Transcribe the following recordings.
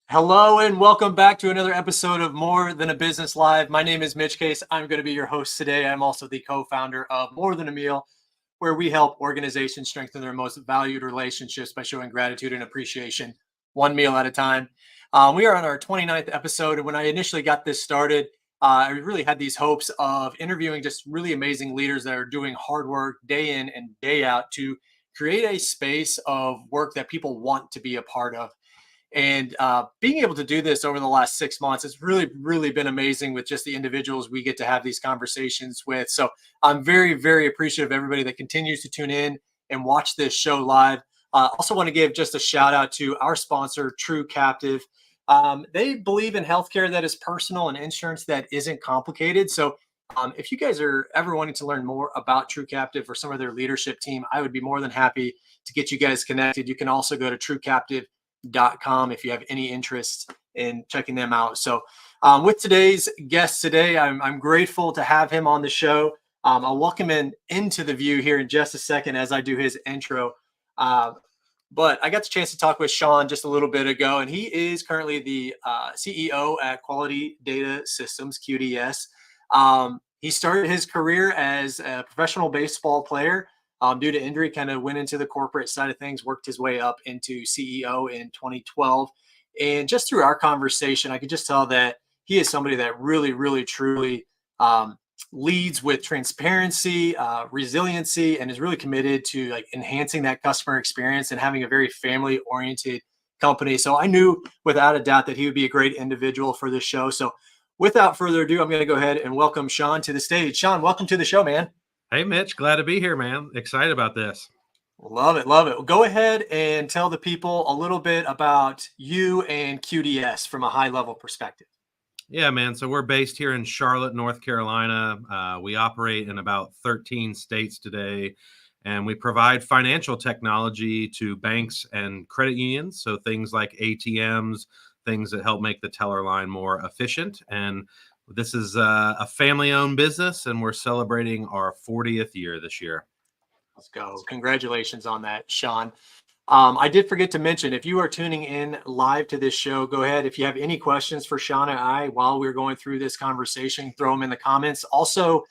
Hello and welcome back to another episode of More Than a Business Live. My name is Mitch Case. I'm going to be your host today. I'm also the co-founder of More Than a Meal, where we help organizations strengthen their most valued relationships by showing gratitude and appreciation one meal at a time. We are on our 29th episode. And when I initially got this started, I really had these hopes of interviewing just really amazing leaders that are doing hard work day in and day out to create a space of work that people want to be a part of. And being able to do this over the last 6 months, it's really been amazing with just the individuals we get to have these conversations with. So I'm very appreciative of everybody that continues to tune in and watch this show live. Also want to give just a shout out to our sponsor, True Captive. They believe in healthcare that is personal and insurance that isn't complicated. So if you guys are ever wanting to learn more about True Captive or some of their leadership team, I would be more than happy to get you guys connected. You can also go to truecaptive.com if you have any interest in checking them out. So with today's guest today, I'm grateful to have him on the show. I'll welcome him into the view here in just a second as I do his intro. But I got the chance to talk with Sean just a little bit ago, and he is currently the CEO at Quality Data Systems, QDS. He started his career as a professional baseball player. Due to injury, kind of went into the corporate side of things, worked his way up into CEO in 2012. And just through our conversation, I could just tell that he is somebody that really, truly leads with transparency, resiliency, and is really committed to like enhancing that customer experience and having a very family-oriented company. So I knew without a doubt that he would be a great individual for this show. So without further ado, I'm going to go ahead and welcome Sean to the stage. Sean, welcome to the show, man. Hey, Mitch, glad to be here, man. Excited about this. Love it. Well, go ahead and tell the people a little bit about you and QDS from a high level perspective. Yeah, man. So we're based here in Charlotte, North Carolina. We operate in about 13 states today, and we provide financial technology to banks and credit unions. So things like ATMs, things that help make the teller line more efficient. And this is a family-owned business, and we're celebrating our 40th year this year. Let's go. Congratulations on that, Sean. I did forget to mention, if you are tuning in live to this show, go ahead. If you have any questions for Sean and I while we're going through this conversation, throw them in the comments. Also,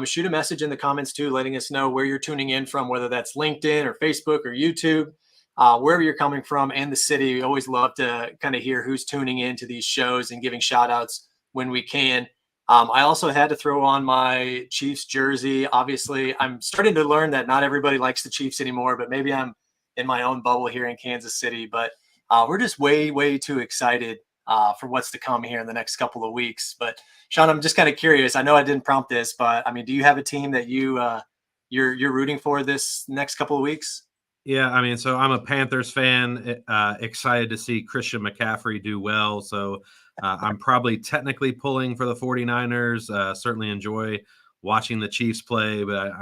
shoot a message in the comments too, letting us know where you're tuning in from, whether that's LinkedIn or Facebook or YouTube, wherever you're coming from and the city. We always love to kind of hear who's tuning into these shows and giving shout outs when we can. I also had to throw on my Chiefs jersey. Obviously, I'm starting to learn that not everybody likes the Chiefs anymore, but maybe I'm in my own bubble here in Kansas City. But we're just way too excited for what's to come here in the next couple of weeks. But Sean, I'm just kind of curious. I know I didn't prompt this, but I mean, do you have a team that you're rooting for this next couple of weeks? Yeah, I mean, so I'm a Panthers fan, excited to see Christian McCaffrey do well. So I'm probably technically pulling for the 49ers. Certainly enjoy watching the Chiefs play, but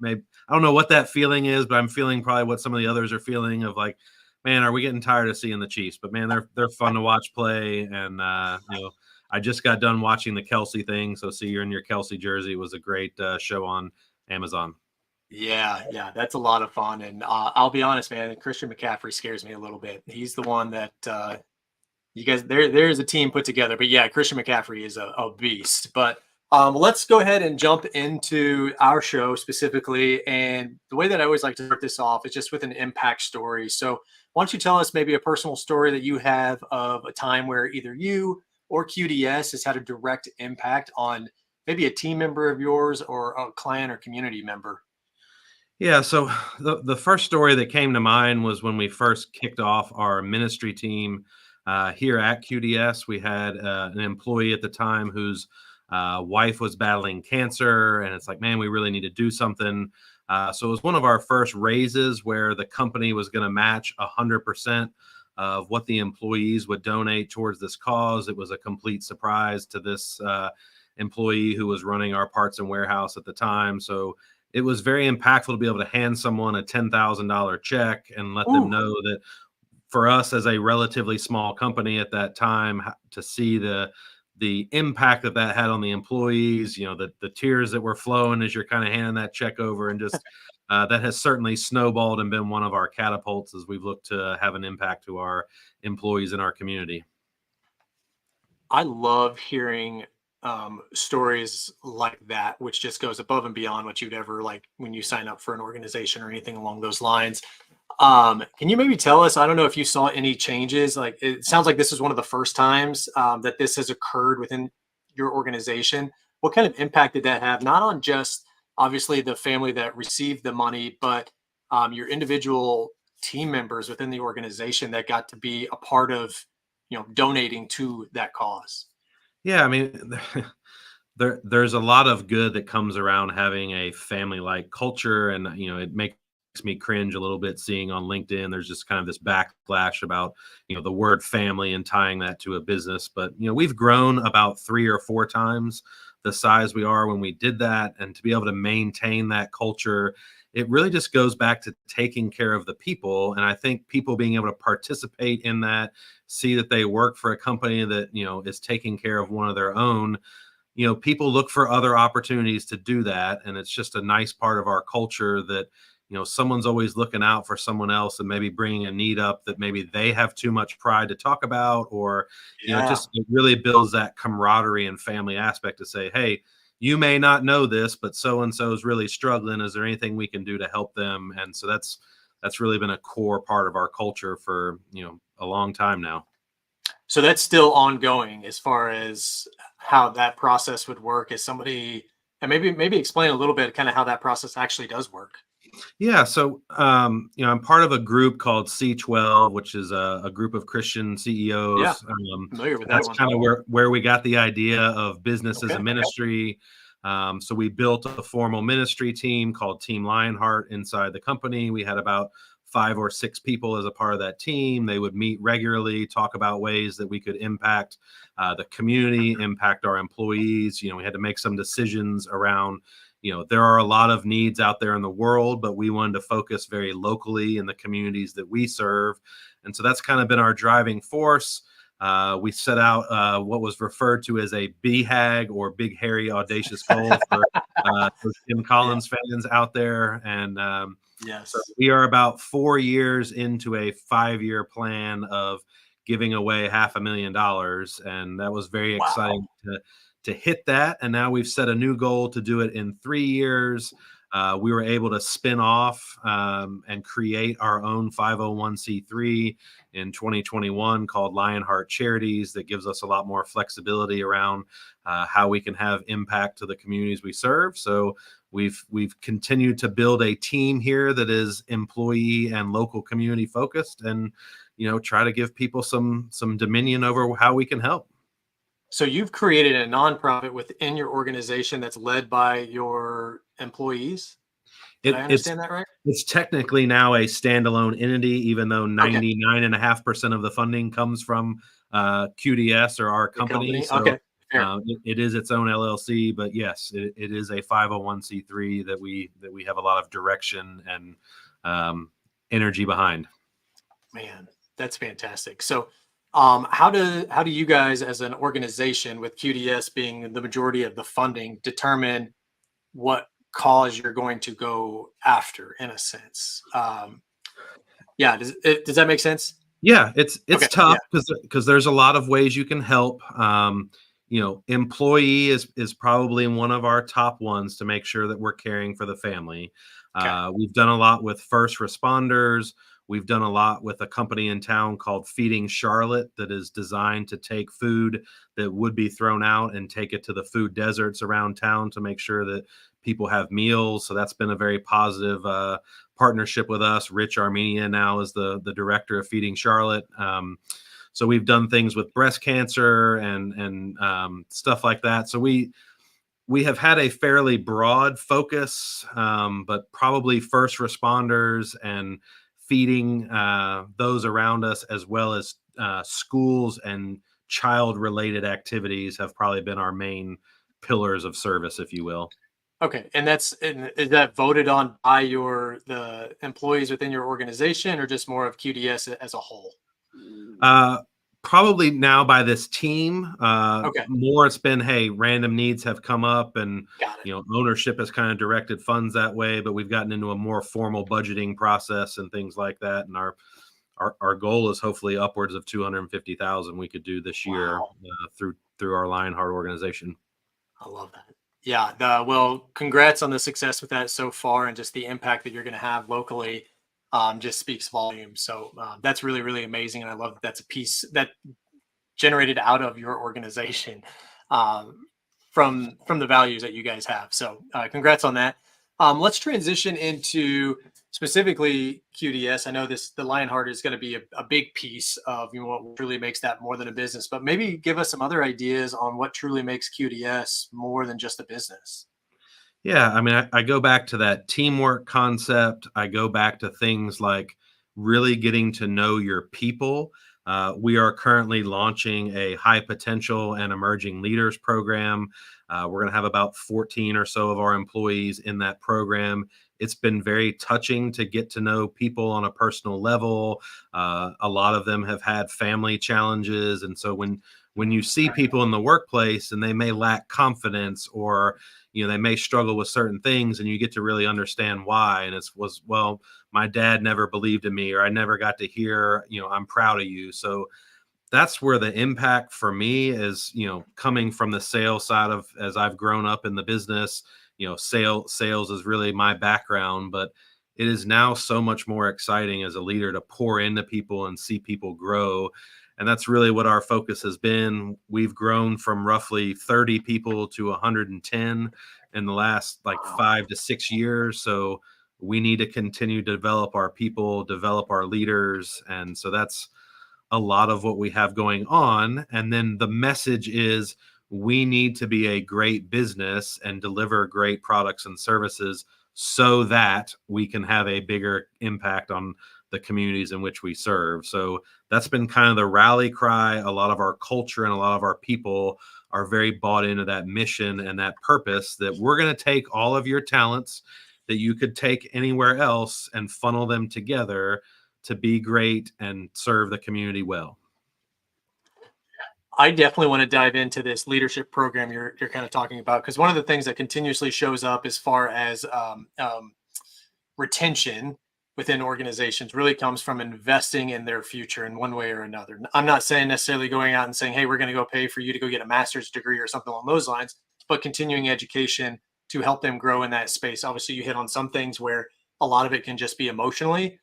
maybe I don't know what that feeling is, but I'm feeling probably what some of the others are feeling of like, man, are we getting tired of seeing the Chiefs? But man, they're fun to watch play, and I just got done watching the Kelsey thing, so see you're in your Kelsey jersey. It was a great show on Amazon. Yeah, that's a lot of fun. And I'll be honest, man, Christian McCaffrey scares me a little bit. He's the one that you guys there's a team put together. But yeah, Christian McCaffrey is a beast. But let's go ahead and jump into our show specifically. And the way that I always like to start this off is just with an impact story. So why don't you tell us maybe a personal story that you have of a time where either you or QDS has had a direct impact on maybe a team member of yours or a client or community member? Yeah, so the first story that came to mind was when we first kicked off our ministry team here at QDS. We had an employee at the time whose wife was battling cancer, and it's like, man, we really need to do something. So it was one of our first raises where the company was going to match 100% of what the employees would donate towards this cause. It was a complete surprise to this employee who was running our parts and warehouse at the time. So it was very impactful to be able to hand someone a $10,000 check and let them know that for us as a relatively small company at that time, to see the impact that that had on the employees, the tears that were flowing as you're kind of handing that check over, and just that has certainly snowballed and been one of our catapults as we've looked to have an impact to our employees in our community. I love hearing stories like that, which just goes above and beyond what you'd ever like when you sign up for an organization or anything along those lines. Can you maybe tell us? I don't know if you saw any changes. Like it sounds like this is one of the first times that this has occurred within your organization. What kind of impact did that have? Not on just obviously the family that received the money, but your individual team members within the organization that got to be a part of, donating to that cause. Yeah, I mean, there's a lot of good that comes around having a family like culture, and it makes me cringe a little bit seeing on LinkedIn there's just kind of this backlash about the word family and tying that to a business. But we've grown about 3 or 4 times the size we are when we did that, and to be able to maintain that culture, it really just goes back to taking care of the people. And I think people being able to participate in that, see that they work for a company that is taking care of one of their own, people look for other opportunities to do that. And it's just a nice part of our culture that, someone's always looking out for someone else and maybe bringing a need up that maybe they have too much pride to talk about, or, Yeah. it really builds that camaraderie and family aspect to say, hey, you may not know this, but so-and-so is really struggling. Is there anything we can do to help them? And so that's really been a core part of our culture for, a long time now. So that's still ongoing as far as how that process would work. As somebody, and maybe explain a little bit kind of how that process actually does work. Yeah, so I'm part of a group called C12, which is a group of Christian Yeah, CEOs. familiar with that That's one. kind of where we got the idea of business as a Okay. ministry. So we built a formal ministry team called Team Lionheart inside the company. We had about 5 or 6 people as a part of that team. They would meet regularly, talk about ways that we could impact the community, impact our employees. We had to make some decisions around, there are a lot of needs out there in the world, but we wanted to focus very locally in the communities that we serve. And so that's kind of been our driving force. We set out what was referred to as a BHAG, or big, hairy, audacious goal for Jim Yeah. Collins fans out there. And so Yes. we are about 4 years into a 5-year plan of giving away $500,000. And that was very Wow. exciting to hit that. And now we've set a new goal to do it in 3 years. We were able to spin off and create our own 501c3 in 2021 called Lionheart Charities, that gives us a lot more flexibility around how we can have impact to the communities we serve. So we've continued to build a team here that is employee and local community focused, and try to give people some dominion over how we can help. So you've created a nonprofit within your organization that's led by your employees. Did I It's understand that right? it's technically now a standalone entity, even though Okay. 99.5% of the funding comes from QDS, or our The company. company. So Okay. Fair. it is its own LLC, but yes, it is a 501c3 that we have a lot of direction and energy behind. Man, that's fantastic. So, how do you guys, as an organization, with QDS being the majority of the funding, determine what cause you're going to go after? In a sense, yeah. Does that make sense? Yeah, it's Okay. Yeah. tough because there's a lot of ways you can help. Employee is probably one of our top ones to make sure that we're caring for the family. Okay. We've done a lot with first responders. We've done a lot with a company in town called Feeding Charlotte that is designed to take food that would be thrown out and take it to the food deserts around town to make sure that people have meals. So that's been a very positive partnership with us. Rich Armenia now is the director of Feeding Charlotte. So we've done things with breast cancer and stuff like that. So we have had a fairly broad focus, but probably first responders and feeding those around us, as well as schools and child related activities, have probably been our main pillars of service, if you will. Okay. And is that voted on by the employees within your organization, or just more of QDS as a whole? Uh, Probably now by this team. Okay, More it's been, hey, random needs have come up, and got it. ownership has kind of directed funds that way. But we've gotten into a more formal budgeting process and things like that. And our goal is hopefully upwards of 250,000 we could do this year Wow. through our Lionheart organization. I love that. Yeah. Well, congrats on the success with that so far, and just the impact that you're going to have locally. Just speaks volumes. So that's really, really amazing, and I love that that's a piece that generated out of your organization, um, from the values that you guys have. So congrats on that. Let's transition into specifically QDS. I know the Lionheart is going to be a big piece of what truly makes that more than a business, but maybe give us some other ideas on what truly makes QDS more than just a business. Yeah, I mean, I go back to that teamwork concept. I go back to things like really getting to know your people. We are currently launching a high potential and emerging leaders program. We're going to have about 14 or so of our employees in that program. It's been very touching to get to know people on a personal level. A lot of them have had family challenges, and so when you see people in the workplace and they may lack confidence, or they may struggle with certain things, and you get to really understand why. And well, my dad never believed in me, or I never got to hear, I'm proud of you. So that's where the impact for me is, coming from the sales side of, as I've grown up in the business. Sales is really my background, but it is now so much more exciting as a leader to pour into people and see people grow. And that's really what our focus has been. We've grown from roughly 30 people to 110 in the last like Wow. 5 to 6 years. So we need to continue to develop our people, develop our leaders. And so that's a lot of what we have going on. And then the message is we need to be a great business and deliver great products and services so that we can have a bigger impact on the communities in which we serve. So that's been kind of the rally cry. A lot of our culture and a lot of our people are very bought into that mission and that purpose, that we're going to take all of your talents that you could take anywhere else and funnel them together to be great and serve the community well. I definitely want to dive into this leadership program you're kind of talking about, because one of the things that continuously shows up as far as retention within organizations really comes from investing in their future in one way or another. I'm not saying necessarily going out and saying, hey, we're going to go pay for you to go get a master's degree or something along those lines, but continuing education to help them grow in that space. Obviously, you hit on some things where a lot of it can just be emotionally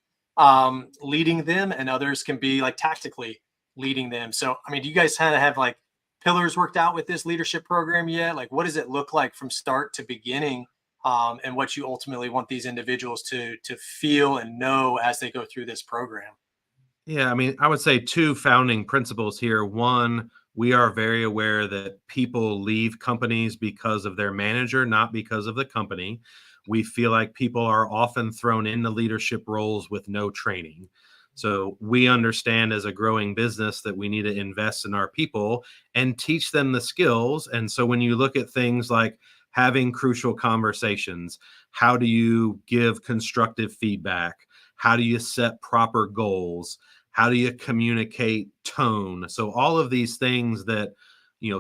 leading them, and others can be like tactically leading them. So, I mean, do you guys kind of have like pillars worked out with this leadership program yet? Like, what does it look like from start to beginning, and what you ultimately want these individuals to feel and know as they go through this program? Yeah, I mean, I would say two founding principles here. One, we are very aware that people leave companies because of their manager, not because of the company. We feel like people are often thrown into leadership roles with no training. So we understand as a growing business that we need to invest in our people and teach them the skills. And so when you look at things like having crucial conversations, how do you give constructive feedback? How do you set proper goals? How do you communicate tone? So all of these things that,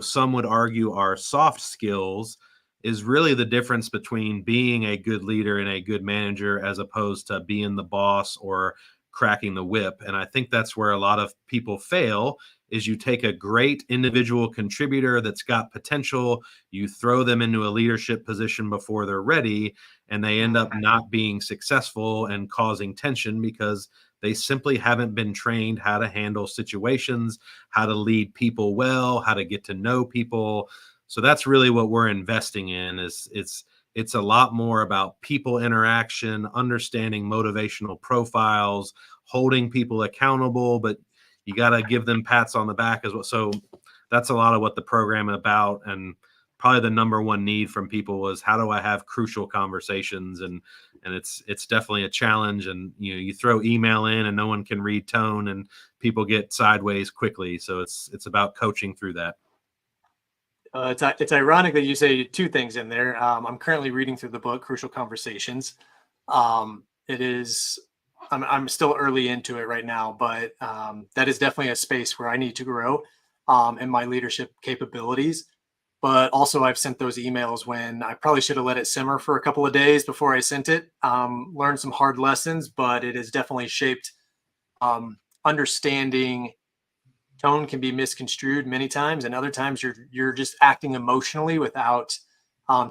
some would argue are soft skills is really the difference between being a good leader and a good manager, as opposed to being the boss or cracking the whip. And I think that's where a lot of people fail, is you take a great individual contributor that's got potential, you throw them into a leadership position before they're ready, and they end up not being successful and causing tension because they simply haven't been trained how to handle situations, how to lead people well, how to get to know people. So that's really what we're investing in. Is it's a lot more about people interaction, understanding motivational profiles, holding people accountable, but you got to give them pats on the back as well. So that's a lot of what the program is about. And probably the number one need from people was, how do I have crucial conversations? And it's definitely a challenge. And you throw email in and no one can read tone, and people get sideways quickly. So it's about coaching through that. It's ironic that you say two things in there. I'm currently reading through the book Crucial Conversations. It is I'm still early into it right now, but that is definitely a space where I need to grow in my leadership capabilities. But also, I've sent those emails when I probably should have let it simmer for a couple of days before I sent it. Learned some hard lessons, but it has definitely shaped understanding. Tone can be misconstrued many times, and other times you're just acting emotionally without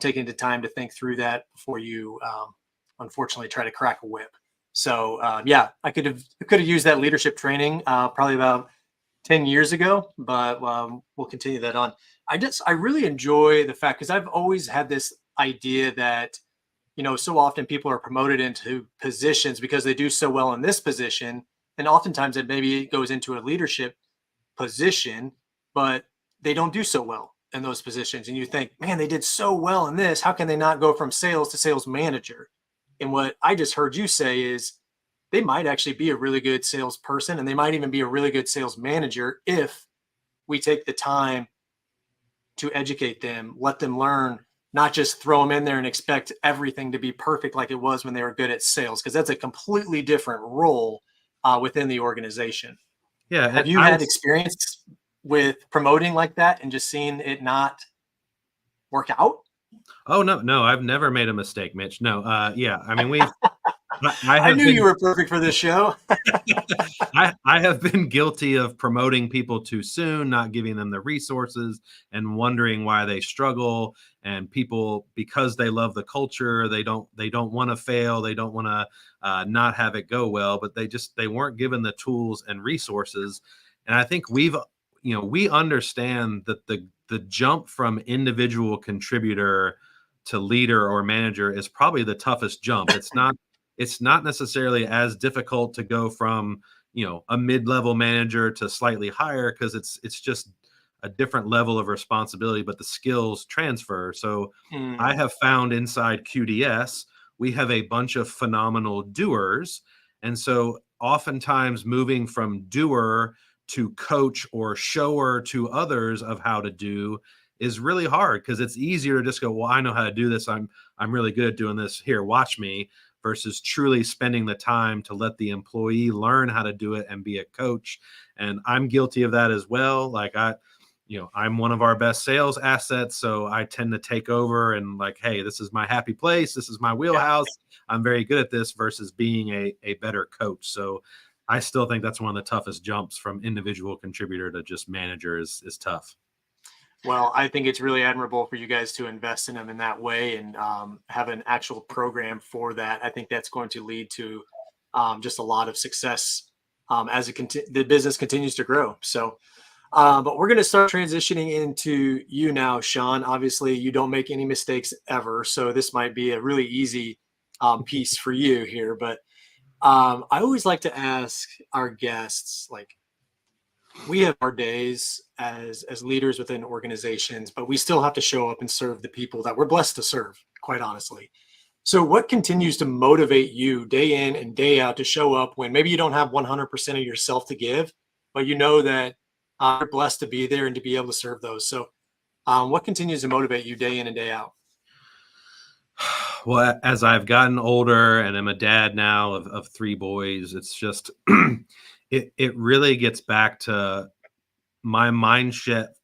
taking the time to think through that before you unfortunately try to crack a whip. So yeah, I could have used that leadership training probably about 10 years ago, but we'll continue that on. I really enjoy the fact, because I've always had this idea that, so often people are promoted into positions because they do so well in this position, and oftentimes it maybe goes into a leadership position, but they don't do so well in those positions. And you think, man, they did so well in this. How can they not go from sales to sales manager? And what I just heard you say is they might actually be a really good salesperson, and they might even be a really good sales manager if we take the time to educate them, let them learn, not just throw them in there and expect everything to be perfect like it was when they were good at sales, because that's a completely different role within the organization. Yeah, Have and you had experience with promoting like that and just seeing it not work out? oh no, I've never made a mistake, Mitch. No, yeah, I mean I I have knew you been were perfect for this show. I have been guilty of promoting people too soon, not giving them the resources, and wondering why they struggle. And people, because they love the culture, they don't want to fail, they don't want to not have it go well, but they weren't given the tools and resources. And I think we understand that the jump from individual contributor to leader or manager is probably the toughest jump. It's not necessarily as difficult to go from a mid-level manager to slightly higher, because it's just a different level of responsibility, but the skills transfer. So I Mm, have found inside QDS we have a bunch of phenomenal doers, and so oftentimes moving from doer to coach or shower to others of how to do is really hard, because it's easier to just go, well, I know how to do this, I'm really good at doing this, here, watch me, versus truly spending the time to let the employee learn how to do it and be a coach. And I'm guilty of that as well. Like I'm one of our best sales assets, so I tend to take over and like, hey, this is my happy place, this is my yeah. wheelhouse, I'm very good at this, versus being a better coach. So I still think that's one of the toughest jumps from individual contributor to just manager is tough. Well, I think it's really admirable for you guys to invest in them in that way and have an actual program for that. I think that's going to lead to just a lot of success as the business continues to grow. So, but we're going to start transitioning into you now, Sean. Obviously, you don't make any mistakes ever, so this might be a really easy piece for you here. But I always like to ask our guests, like, we have our days as leaders within organizations, but we still have to show up and serve the people that we're blessed to serve, quite honestly. So what continues to motivate you day in and day out to show up when maybe you don't have 100% of yourself to give, but you know that you're blessed to be there and to be able to serve those? So what continues to motivate you day in and day out? Well, as I've gotten older and I'm a dad now of three boys, it's just it really gets back to my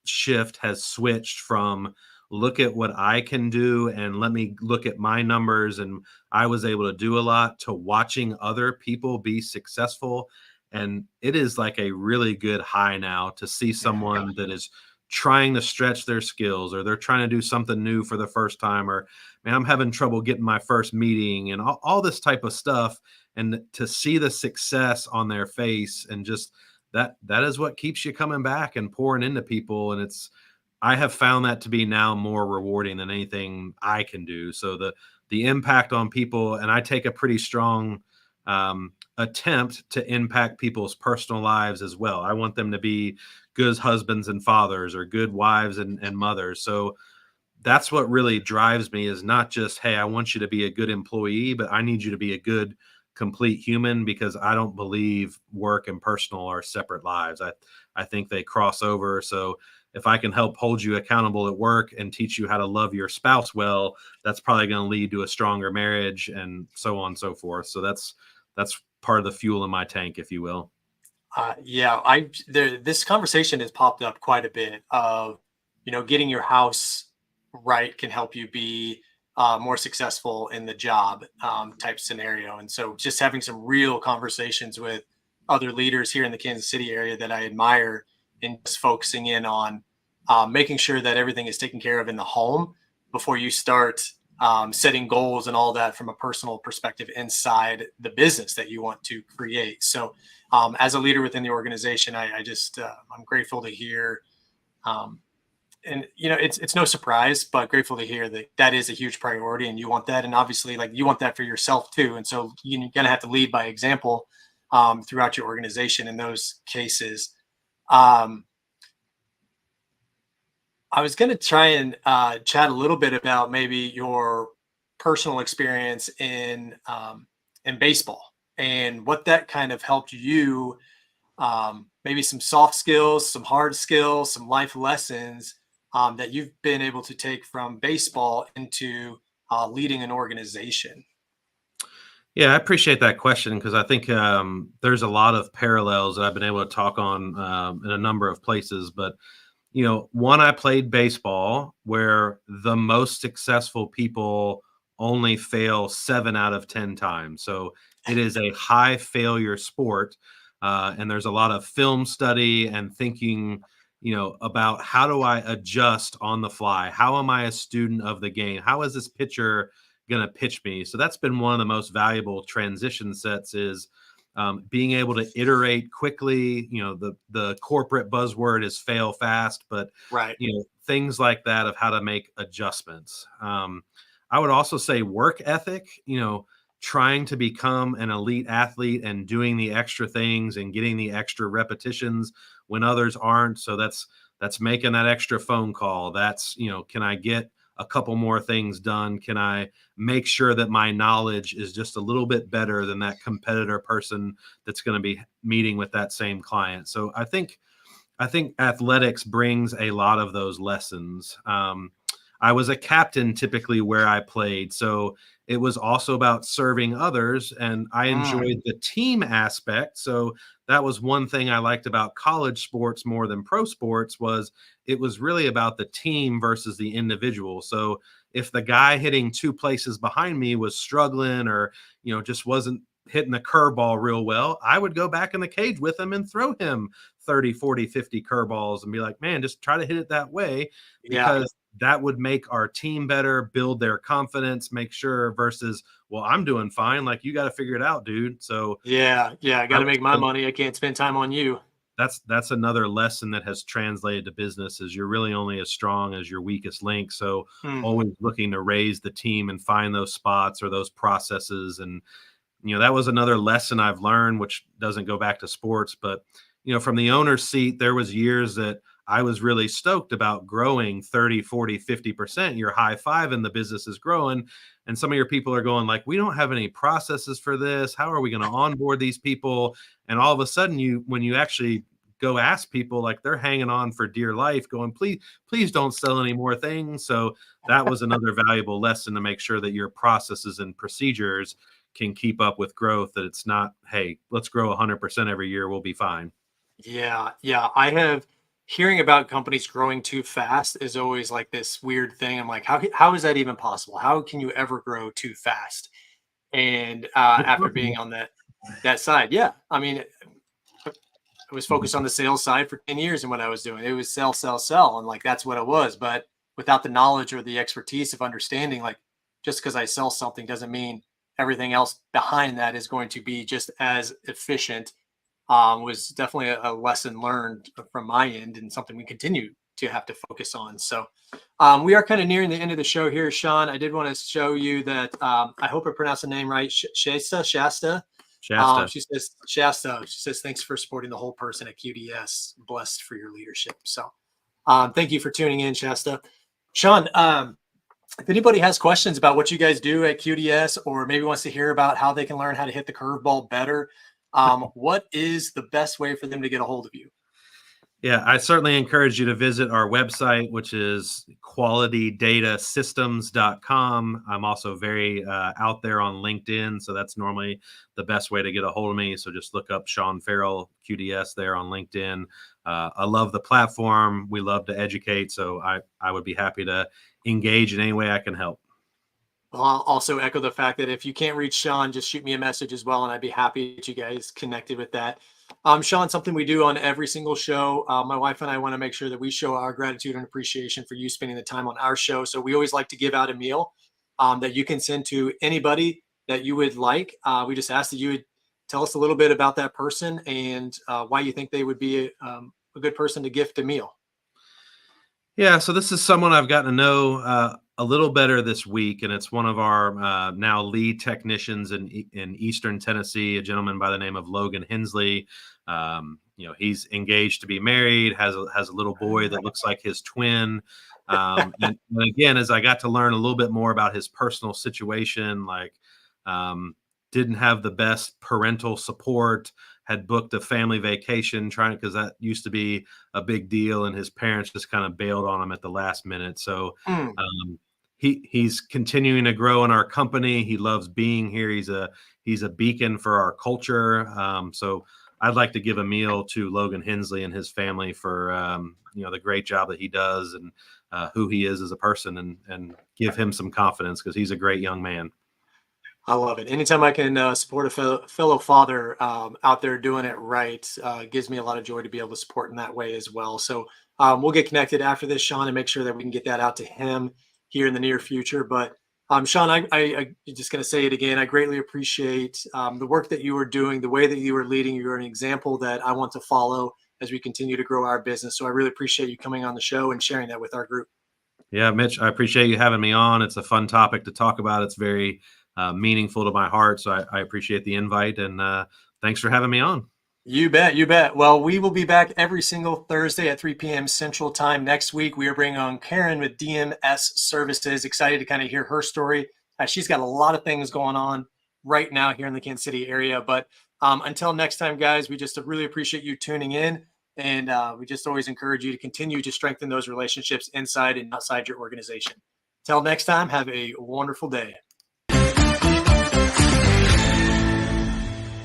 shift has switched from look at what I can do and let me look at my numbers and I was able to do a lot, to watching other people be successful. And it is like a really good high now to see someone that is trying to stretch their skills, or they're trying to do something new for the first time, or man, I'm having trouble getting my first meeting, and all this type of stuff. And to see the success on their face, and just that is what keeps you coming back and pouring into people. And I have found that to be now more rewarding than anything I can do. So the impact on people, and I take a pretty strong attempt to impact people's personal lives as well. I want them to be good husbands and fathers, or good wives and mothers. So that's what really drives me, is not just, hey, I want you to be a good employee, but I need you to be a good complete human, because I don't believe work and personal are separate lives. I think they cross over. So if I can help hold you accountable at work and teach you how to love your spouse well, that's probably going to lead to a stronger marriage, and so on and so forth. So that's part of the fuel in my tank, if you will. This conversation has popped up quite a bit of, getting your house right can help you be more successful in the job type scenario. And so just having some real conversations with other leaders here in the Kansas City area that I admire, and just focusing in on making sure that everything is taken care of in the home before you start setting goals and all that from a personal perspective inside the business that you want to create. So as a leader within the organization, I'm grateful to hear, and it's no surprise, but grateful to hear that that is a huge priority, and you want that, and obviously, like, you want that for yourself too. And so you're gonna have to lead by example throughout your organization in those cases. Um, I was going to try and chat a little bit about maybe your personal experience in baseball and what that kind of helped you. Maybe some soft skills, some hard skills, some life lessons that you've been able to take from baseball into leading an organization. Yeah, I appreciate that question because I think there's a lot of parallels that I've been able to talk on in a number of places. But one, I played baseball where the most successful people only fail 7 out of 10 times. So it is a high failure sport. And there's a lot of film study and thinking, about how do I adjust on the fly? How am I a student of the game? How is this pitcher going to pitch me? So that's been one of the most valuable transition sets is being able to iterate quickly. The corporate buzzword is fail fast, but Right. Things like that of how to make adjustments. I would also say work ethic, trying to become an elite athlete and doing the extra things and getting the extra repetitions when others aren't. So that's making that extra phone call. That's, can I get a couple more things done? Can I make sure that my knowledge is just a little bit better than that competitor person that's going to be meeting with that same client? So I think athletics brings a lot of those lessons. I was a captain typically where I played, so it was also about serving others, and I enjoyed the team aspect. So that was one thing I liked about college sports more than pro sports was it was really about the team versus the individual. So if the guy hitting 2 places behind me was struggling or, just wasn't hitting the curveball real well, I would go back in the cage with him and throw him 30, 40, 50 curveballs and be like, man, just try to hit it that way because that would make our team better, build their confidence, make sure versus, well, I'm doing fine. Like, you got to figure it out, dude. So I got to make my money. I can't spend time on you. That's another lesson that has translated to business is you're really only as strong as your weakest link. So always looking to raise the team and find those spots or those processes. And, that was another lesson I've learned, which doesn't go back to sports, but, from the owner's seat, there was years that I was really stoked about growing 30, 40, 50%. You're high five and the business is growing. And some of your people are going like, we don't have any processes for this. How are we going to onboard these people? And all of a sudden when you actually go ask people, like, they're hanging on for dear life going, please don't sell any more things. So that was another valuable lesson to make sure that your processes and procedures can keep up with growth, that it's not, hey, let's grow 100% every year. We'll be fine. Yeah. I have hearing about companies growing too fast is always like this weird thing. I'm like, how is that even possible? How can you ever grow too fast? And after being on that side, I mean, I was focused on the sales side for 10 years, and what I was doing, it was sell, sell, sell, and like that's what it was. But without the knowledge or the expertise of understanding, like, just because I sell something doesn't mean everything else behind that is going to be just as efficient. Was definitely a lesson learned from my end and something we continue to have to focus on. So we are kind of nearing the end of the show here, Sean. I did want to show you that I hope I pronounced the name right. Shasta. She says, Shasta, she says, thanks for supporting the whole person at QDS. Blessed for your leadership. So thank you for tuning in, Shasta. Sean, if anybody has questions about what you guys do at QDS or maybe wants to hear about how they can learn how to hit the curveball better, what is the best way for them to get a hold of you? Yeah, I certainly encourage you to visit our website, which is qualitydatasystems.com. I'm also very out there on LinkedIn, so that's normally the best way to get a hold of me. So just look up Sean Farrell, QDS, there on LinkedIn. I love the platform. We love to educate, so I would be happy to engage in any way I can help. Well, I'll also echo the fact that if you can't reach Sean, just shoot me a message as well, and I'd be happy that you guys connected with that. Sean, something we do on every single show, my wife and I want to make sure that we show our gratitude and appreciation for you spending the time on our show. So we always like to give out a meal that you can send to anybody that you would like. We just ask that you would tell us a little bit about that person and why you think they would be a good person to gift a meal. Yeah, so this is someone I've gotten to know a little better this week, and it's one of our now lead technicians in Eastern Tennessee, a gentleman by the name of Logan Hensley. He's engaged to be married, has a little boy that looks like his twin. And again, as I got to learn a little bit more about his personal situation, like didn't have the best parental support, had booked a family vacation trying because that used to be a big deal, and his parents just kind of bailed on him at the last minute. So Mm. he's continuing to grow in our company. He loves being here. He's a beacon for our culture. So I'd like to give a meal to Logan Hensley and his family for the great job that he does and who he is as a person, and give him some confidence because he's a great young man. I love it. Anytime I can support a fellow father out there doing it right, gives me a lot of joy to be able to support in that way as well. So we'll get connected after this, Sean, and make sure that we can get that out to him here in the near future. But Sean, I'm just going to say it again. I greatly appreciate the work that you are doing, the way that you are leading. You're an example that I want to follow as we continue to grow our business. So I really appreciate you coming on the show and sharing that with our group. Yeah, Mitch, I appreciate you having me on. It's a fun topic to talk about. It's very meaningful to my heart. So I appreciate the invite, and thanks for having me on. You bet. You bet. Well, we will be back every single Thursday at 3 p.m. Central Time next week. We are bringing on Karen with DMS Services. Excited to kind of hear her story. She's got a lot of things going on right now here in the Kansas City area. But until next time, guys, we just really appreciate you tuning in. And we just always encourage you to continue to strengthen those relationships inside and outside your organization. Till next time, have a wonderful day.